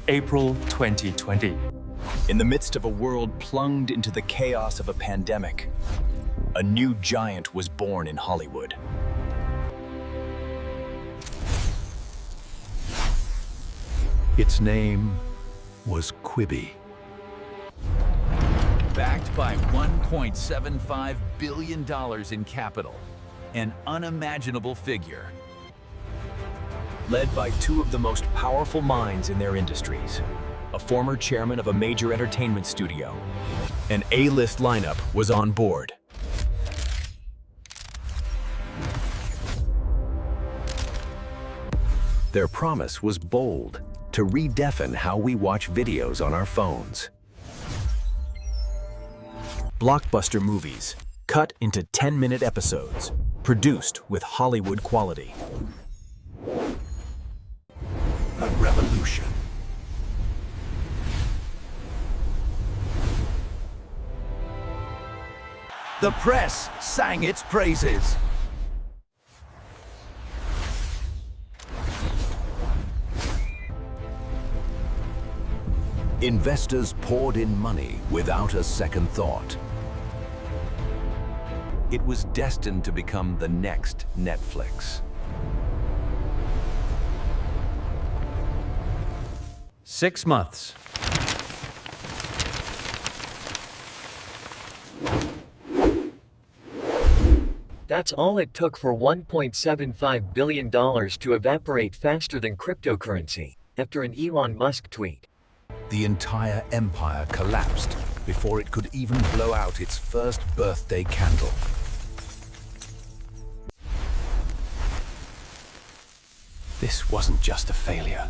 April 2020. In the midst of a world plunged into the chaos of a pandemic, a new giant was born in Hollywood. Its name was Quibi. Backed by $1.75 billion in capital, an unimaginable figure. Led by two of the most powerful minds in their industries, a former chairman of a major entertainment studio. An A-list lineup was on board. Their promise was bold, to redefinite how we watch videos on our phones. Blockbuster movies, cut into 10-minute episodes, produced with Hollywood quality. A revolution. The press sang its praises. Investors poured in money without a second thought. It was destined to become the next Netflix. 6 months. That's all it took for $1.75 billion to evaporate faster than cryptocurrency, after an Elon Musk tweet. The entire empire collapsed before it could even blow out its first birthday candle. This wasn't just a failure.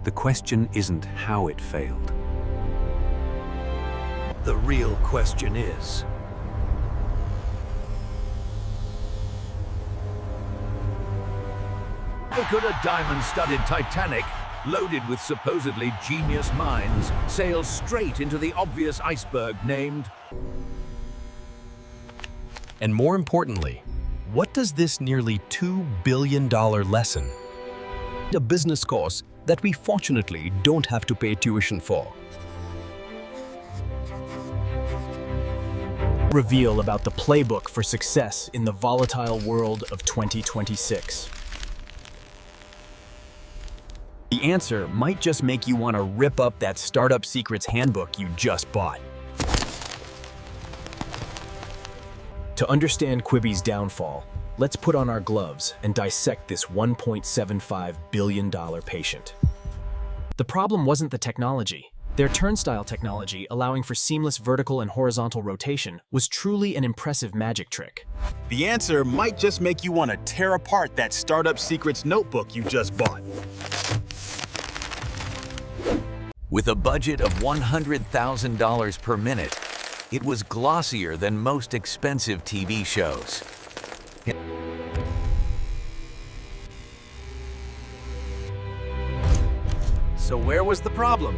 The question isn't how it failed. The real question is, How could a diamond-studded Titanic, loaded with supposedly genius minds, sail straight into the obvious iceberg named... And more importantly, what does this nearly $2 billion lesson? A business course that we fortunately don't have to pay tuition for. Reveal about the playbook for success in the volatile world of 2026. The answer might just make you want to rip up that Startup Secrets handbook you just bought. To understand Quibi's downfall, let's put on our gloves and dissect this $1.75 billion patient. The problem wasn't the technology. Their turnstile technology, allowing for seamless vertical and horizontal rotation, was truly an impressive magic trick. The answer might just make you want to tear apart that Startup Secrets notebook you just bought. With a budget of $100,000 per minute, it was glossier than most expensive TV shows. So where was the problem?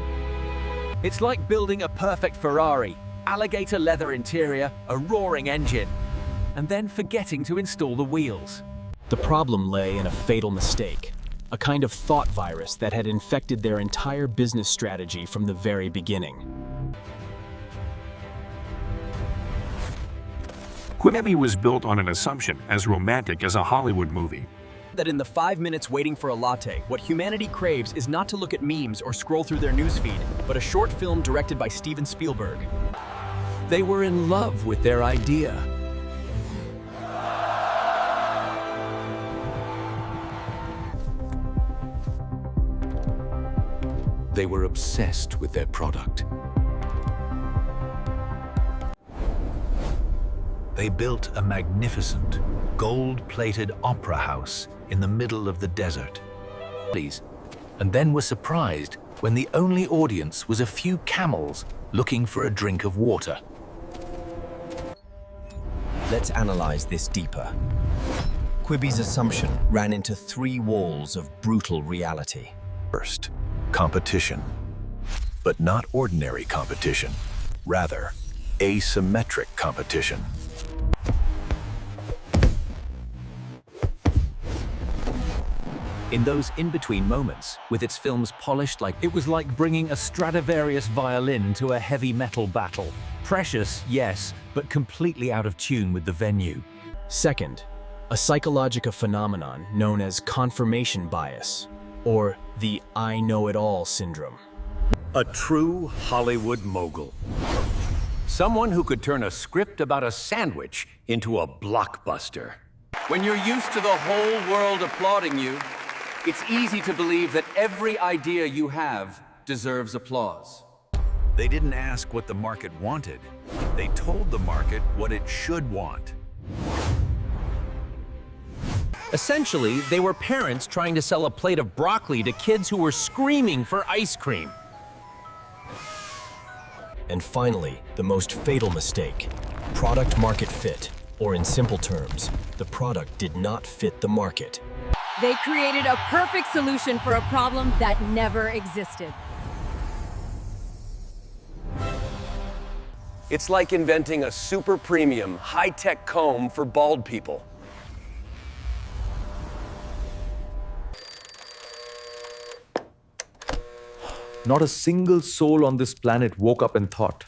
It's like building a perfect Ferrari, alligator leather interior, a roaring engine, and then forgetting to install the wheels. The problem lay in a fatal mistake, a kind of thought virus that had infected their entire business strategy from the very beginning. Quibi was built on an assumption as romantic as a Hollywood movie. That in the 5 minutes waiting for a latte, what humanity craves is not to look at memes or scroll through their newsfeed, but a short film directed by Steven Spielberg. They were in love with their idea. They were obsessed with their product. They built a magnificent, gold-plated opera house in the middle of the desert. And then were surprised when the only audience was a few camels looking for a drink of water. Let's analyze this deeper. Quibi's assumption ran into 3 walls of brutal reality. first, competition. But not ordinary competition, rather, asymmetric competition. In those in-between moments, with its films polished like it was like bringing a Stradivarius violin to a heavy metal battle. Precious, yes, but completely out of tune with the venue. Second, a psychological phenomenon known as confirmation bias, or the I know-it-all syndrome. A true Hollywood mogul. Someone who could turn a script about a sandwich into a blockbuster. When you're used to the whole world applauding you, it's easy to believe that every idea you have deserves applause. They didn't ask what the market wanted. They told the market what it should want. Essentially, they were parents trying to sell a plate of broccoli to kids who were screaming for ice cream. And finally, the most fatal mistake, product market fit, or in simple terms, the product did not fit the market. They created a perfect solution for a problem that never existed. It's like inventing a super premium, high-tech comb for bald people. Not a single soul on this planet woke up and thought,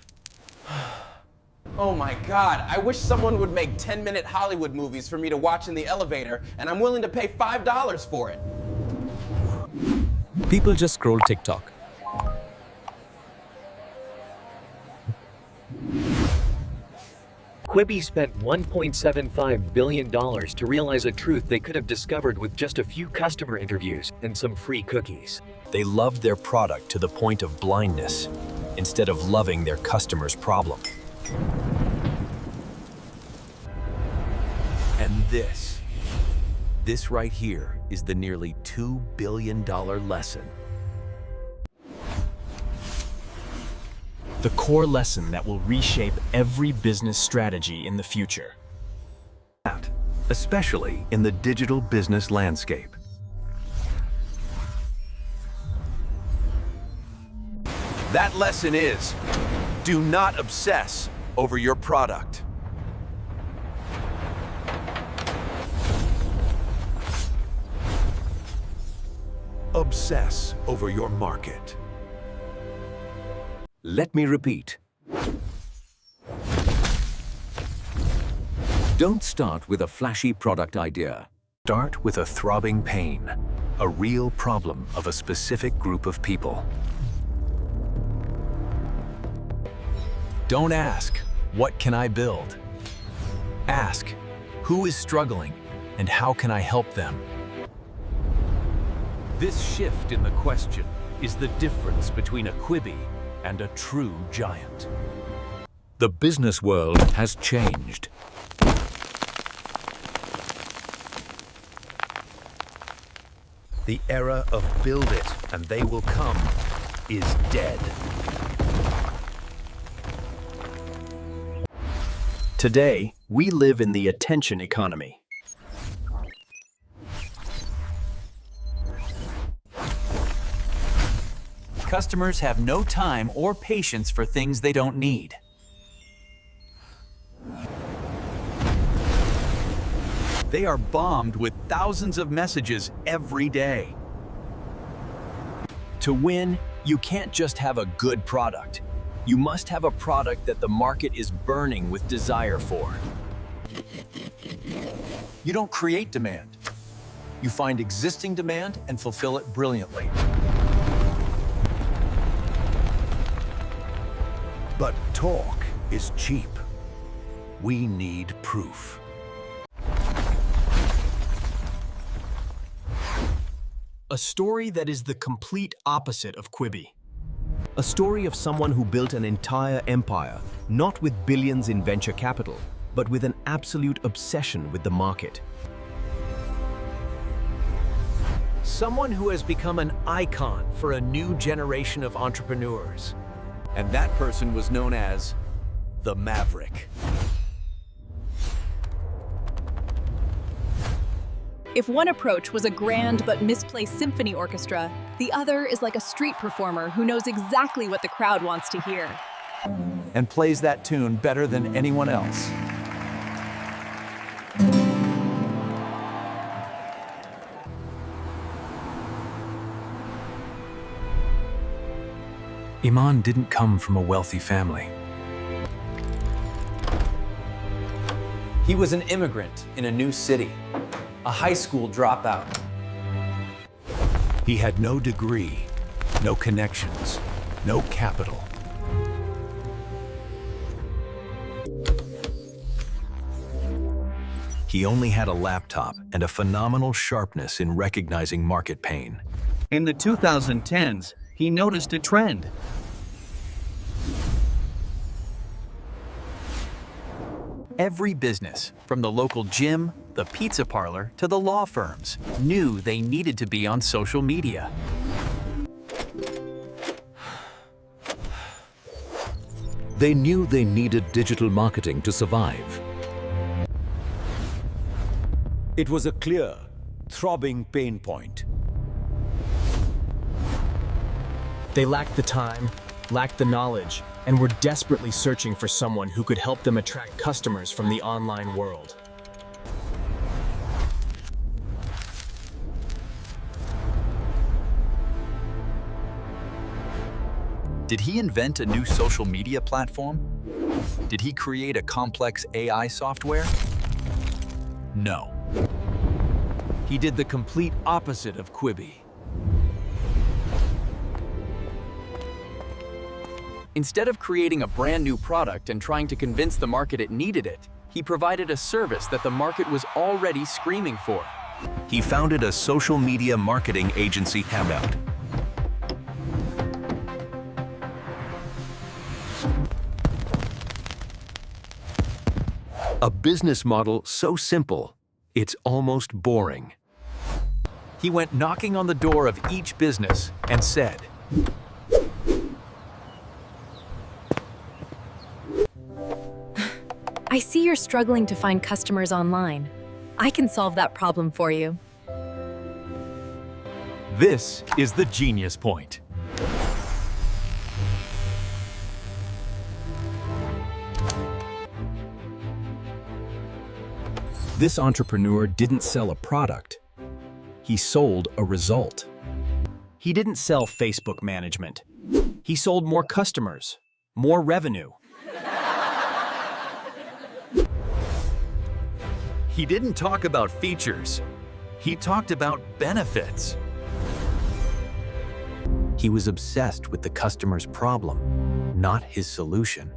oh my God, I wish someone would make 10-minute Hollywood movies for me to watch in the elevator, and I'm willing to pay $5 for it. People just scroll TikTok. Quibi spent $1.75 billion to realize a truth they could have discovered with just a few customer interviews and some free cookies. They loved their product to the point of blindness, instead of loving their customer's problem. And this right here is the nearly $2 billion lesson. The core lesson that will reshape every business strategy in the future. Especially in the digital business landscape. That lesson is, do not obsess over your product. Obsess over your market. Let me repeat. Don't start with a flashy product idea. Start with a throbbing pain, a real problem of a specific group of people. Don't ask, what can I build? Ask, who is struggling and how can I help them? This shift in the question is the difference between a Quibi and a true giant. The business world has changed. The era of build it and they will come is dead. Today, we live in the attention economy. Customers have no time or patience for things they don't need. They are bombed with thousands of messages every day. To win, you can't just have a good product. You must have a product that the market is burning with desire for. You don't create demand. You find existing demand and fulfill it brilliantly. But talk is cheap. We need proof. A story that is the complete opposite of Quibi. A story of someone who built an entire empire, not with billions in venture capital, but with an absolute obsession with the market. Someone who has become an icon for a new generation of entrepreneurs. And that person was known as the Maverick. If one approach was a grand but misplaced symphony orchestra, the other is like a street performer who knows exactly what the crowd wants to hear. And plays that tune better than anyone else. Iman didn't come from a wealthy family. He was an immigrant in a new city, a high school dropout. He had no degree, no connections, no capital. He only had a laptop and a phenomenal sharpness in recognizing market pain. In the 2010s, he noticed a trend. Every business, from the local gym, the pizza parlor, to the law firms, knew they needed to be on social media. They knew they needed digital marketing to survive. It was a clear, throbbing pain point. They lacked the time, lacked the knowledge, and were desperately searching for someone who could help them attract customers from the online world. Did he invent a new social media platform? Did he create a complex AI software? No. He did the complete opposite of Quibi. Instead of creating a brand new product and trying to convince the market it needed it, he provided a service that the market was already screaming for. He founded a social media marketing agency handout. A business model so simple, it's almost boring. He went knocking on the door of each business and said, I see you're struggling to find customers online. I can solve that problem for you. "This is the genius point." This entrepreneur didn't sell a product. He sold a result. He didn't sell Facebook management. He sold more customers, more revenue. He didn't talk about features. He talked about benefits. He was obsessed with the customer's problem, not his solution.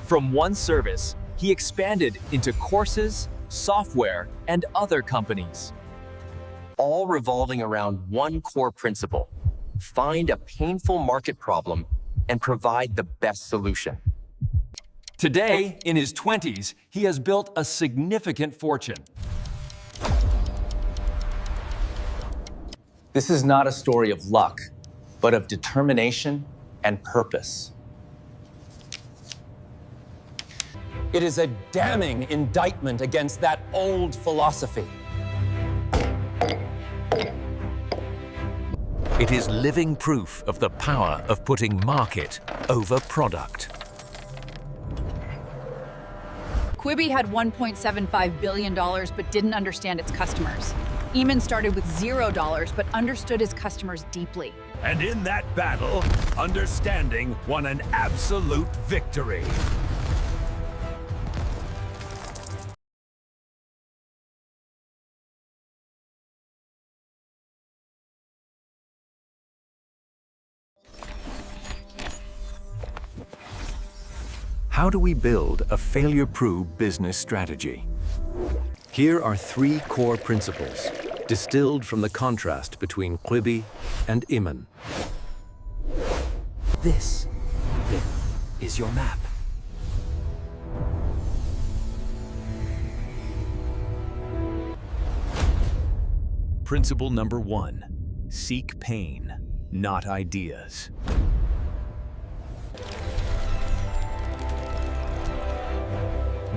From one service, he expanded into courses, software, and other companies, all revolving around one core principle: find a painful market problem and provide the best solution. Today, in his 20s, he has built a significant fortune. This is not a story of luck, but of determination and purpose. It is a damning indictment against that old philosophy. It is living proof of the power of putting market over product. Quibi had $1.75 billion but didn't understand its customers. Iman started with $0 but understood his customers deeply. And in that battle, understanding won an absolute victory. How do we build a failure-proof business strategy? Here are 3 core principles, distilled from the contrast between Quibi and Iman. This is your map. Principle number 1, seek pain, not ideas.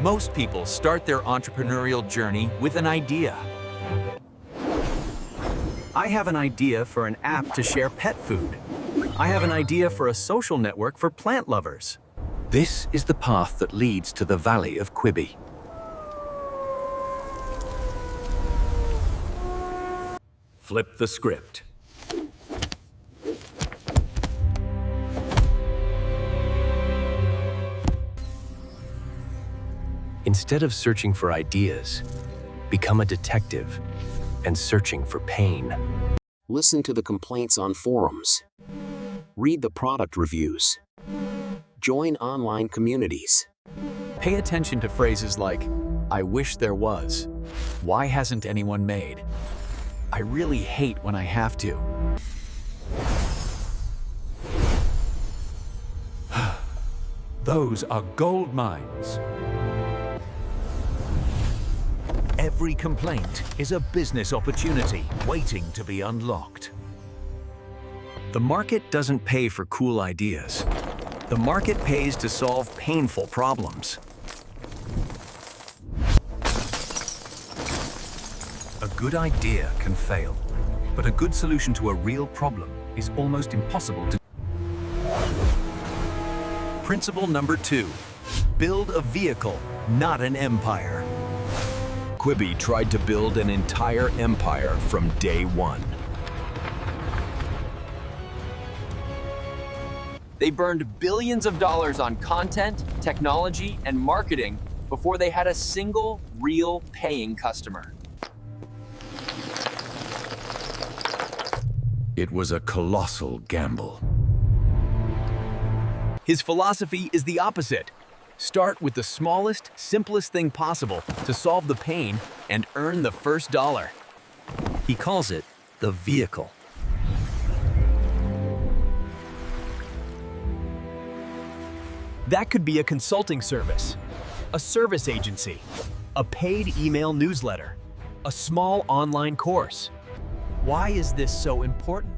Most people start their entrepreneurial journey with an idea. I have an idea for an app to share pet food. I have an idea for a social network for plant lovers. This is the path that leads to the Valley of Quibi. Flip the script. Instead of searching for ideas, become a detective and searching for pain. Listen to the complaints on forums. Read the product reviews. Join online communities. Pay attention to phrases like, "I wish there was," "Why hasn't anyone made?" "I really hate when I have to." Those are gold mines. Every complaint is a business opportunity waiting to be unlocked. The market doesn't pay for cool ideas. The market pays to solve painful problems. A good idea can fail, but a good solution to a real problem is almost impossible to. Principle number 2, build a vehicle, not an empire. Quibi tried to build an entire empire from day one. They burned billions of dollars on content, technology, and marketing before they had a single real paying customer. It was a colossal gamble. His philosophy is the opposite. Start with the smallest, simplest thing possible to solve the pain and earn the first dollar. He calls it the vehicle. That could be a consulting service, a service agency, a paid email newsletter, a small online course. Why is this so important?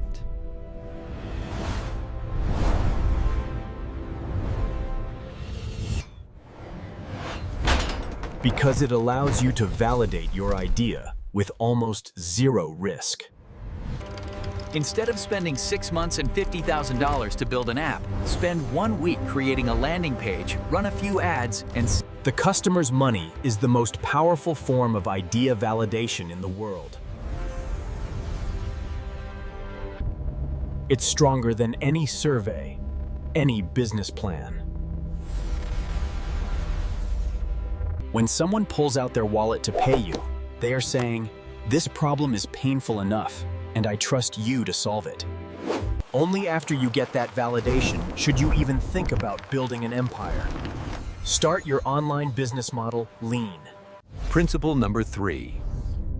Because it allows you to validate your idea with almost zero risk. Instead of spending 6 months and $50,000 to build an app, spend 1 week creating a landing page, run a few ads, and the customer's money is the most powerful form of idea validation in the world. It's stronger than any survey, any business plan. When someone pulls out their wallet to pay you, they are saying, "This problem is painful enough, and I trust you to solve it." Only after you get that validation should you even think about building an empire. Start your online business model lean. Principle number 3,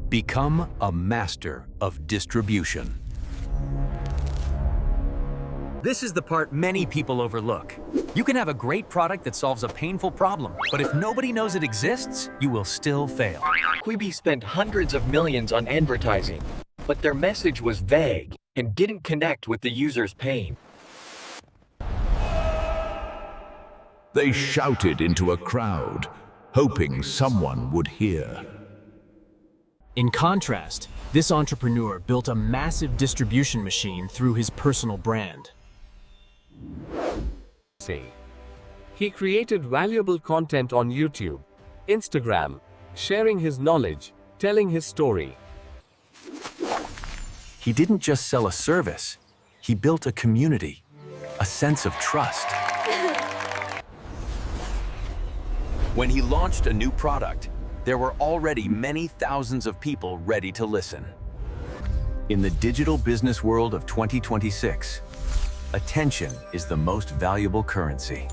become a master of distribution. This is the part many people overlook. You can have a great product that solves a painful problem, but if nobody knows it exists, you will still fail. Quibi spent hundreds of millions on advertising, but their message was vague and didn't connect with the user's pain. They shouted into a crowd, hoping someone would hear. In contrast, this entrepreneur built a massive distribution machine through his personal brand. He created valuable content on YouTube, Instagram, sharing his knowledge, telling his story. He didn't just sell a service, he built a community, a sense of trust. When he launched a new product, there were already many thousands of people ready to listen. In the digital business world of 2026, attention is the most valuable currency.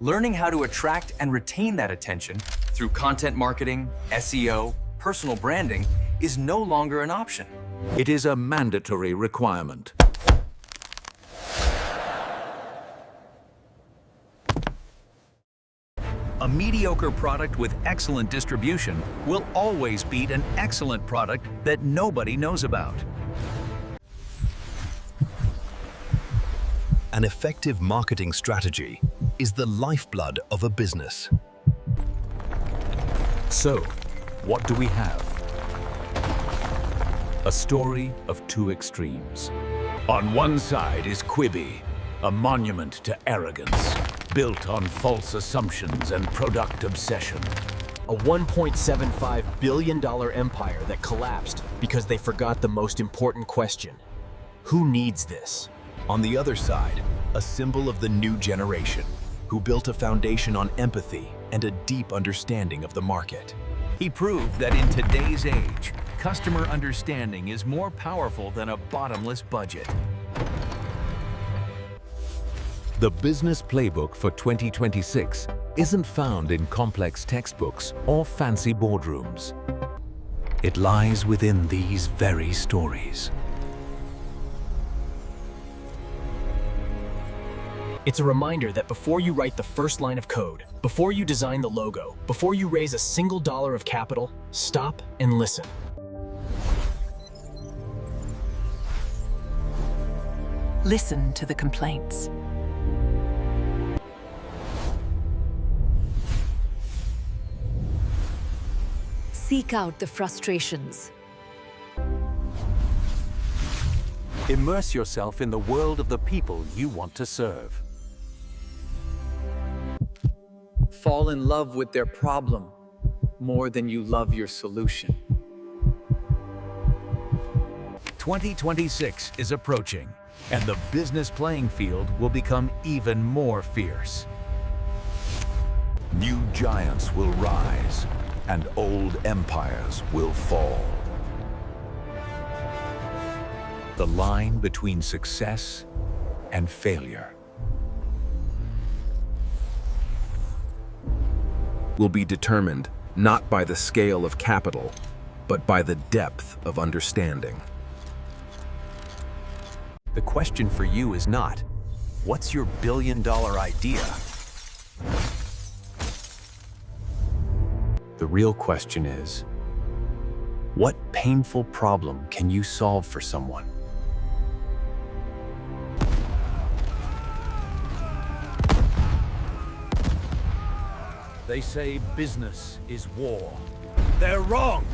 Learning how to attract and retain that attention through content marketing, SEO, personal branding is no longer an option. It is a mandatory requirement. A mediocre product with excellent distribution will always beat an excellent product that nobody knows about. An effective marketing strategy is the lifeblood of a business. So, what do we have? A story of two extremes. On one side is Quibi, a monument to arrogance, built on false assumptions and product obsession. A $1.75 billion empire that collapsed because they forgot the most important question. Who needs this? On the other side, a symbol of the new generation, who built a foundation on empathy and a deep understanding of the market. He proved that in today's age, customer understanding is more powerful than a bottomless budget. The business playbook for 2026 isn't found in complex textbooks or fancy boardrooms. It lies within these very stories. It's a reminder that before you write the first line of code, before you design the logo, before you raise a single dollar of capital, stop and listen. Listen to the complaints. Seek out the frustrations. Immerse yourself in the world of the people you want to serve. Fall in love with their problem more than you love your solution. 2026 is approaching, and the business playing field will become even more fierce. New giants will rise, and old empires will fall. The line between success and failure will be determined not by the scale of capital, but by the depth of understanding. The question for you is not, what's your billion-dollar idea? The real question is, what painful problem can you solve for someone? They say business is war. They're wrong!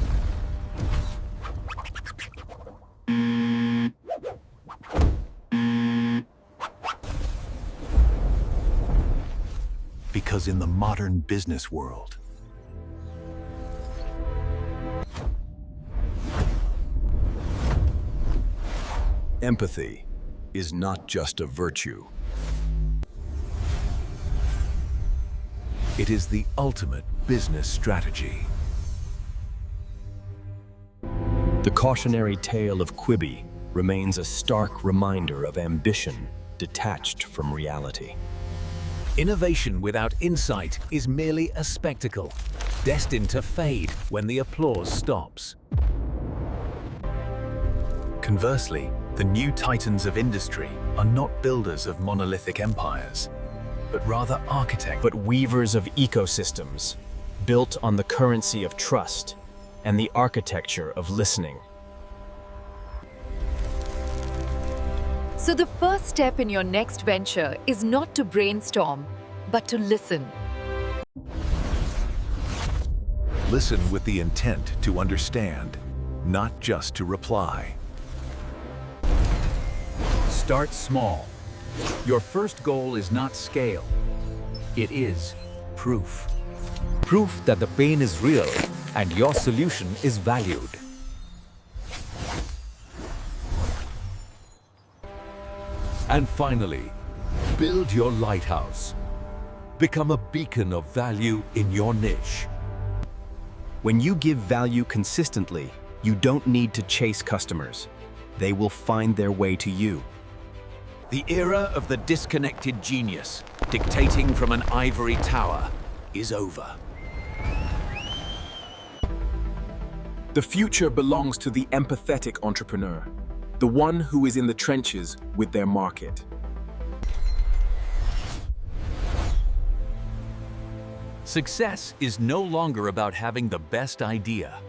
Because in the modern business world, empathy is not just a virtue. it is the ultimate business strategy. The cautionary tale of Quibi remains a stark reminder of ambition detached from reality. Innovation without insight is merely a spectacle, destined to fade when the applause stops. Conversely, the new titans of industry are not builders of monolithic empires, but rather architects. But weavers of ecosystems, built on the currency of trust and the architecture of listening. So the first step in your next venture is not to brainstorm, but to listen. Listen with the intent to understand, not just to reply. Start small. Your first goal is not scale. It is proof. Proof that the pain is real and your solution is valued. And finally, build your lighthouse. Become a beacon of value in your niche. When you give value consistently, you don't need to chase customers. They will find their way to you. The era of the disconnected genius, dictating from an ivory tower, is over. The future belongs to the empathetic entrepreneur, the one who is in the trenches with their market. Success is no longer about having the best idea.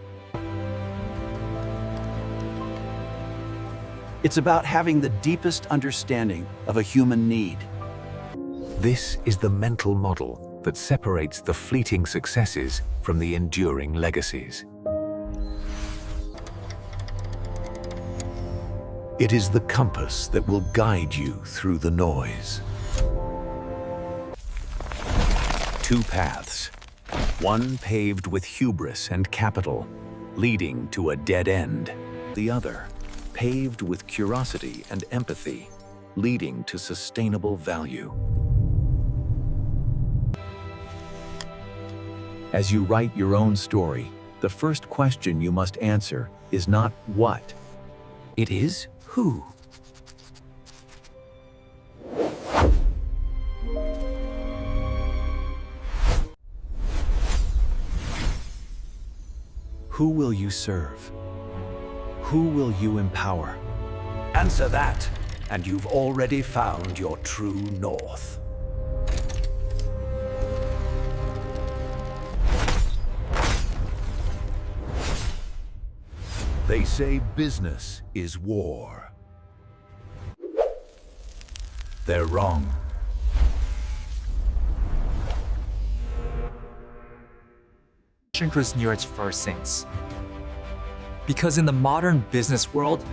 It's about having the deepest understanding of a human need. This is the mental model that separates the fleeting successes from the enduring legacies. It is the compass that will guide you through the noise. Two paths, one paved with hubris and capital, leading to a dead end. The other, paved with curiosity and empathy, leading to sustainable value. As you write your own story, the first question you must answer is not what. It is who. Who will you serve? Who will you empower? Answer that, and you've already found your true north. They say business is war. They're wrong. Grows near its first saints. Because in the modern business world,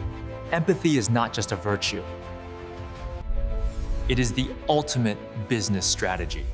empathy is not just a virtue. It is the ultimate business strategy.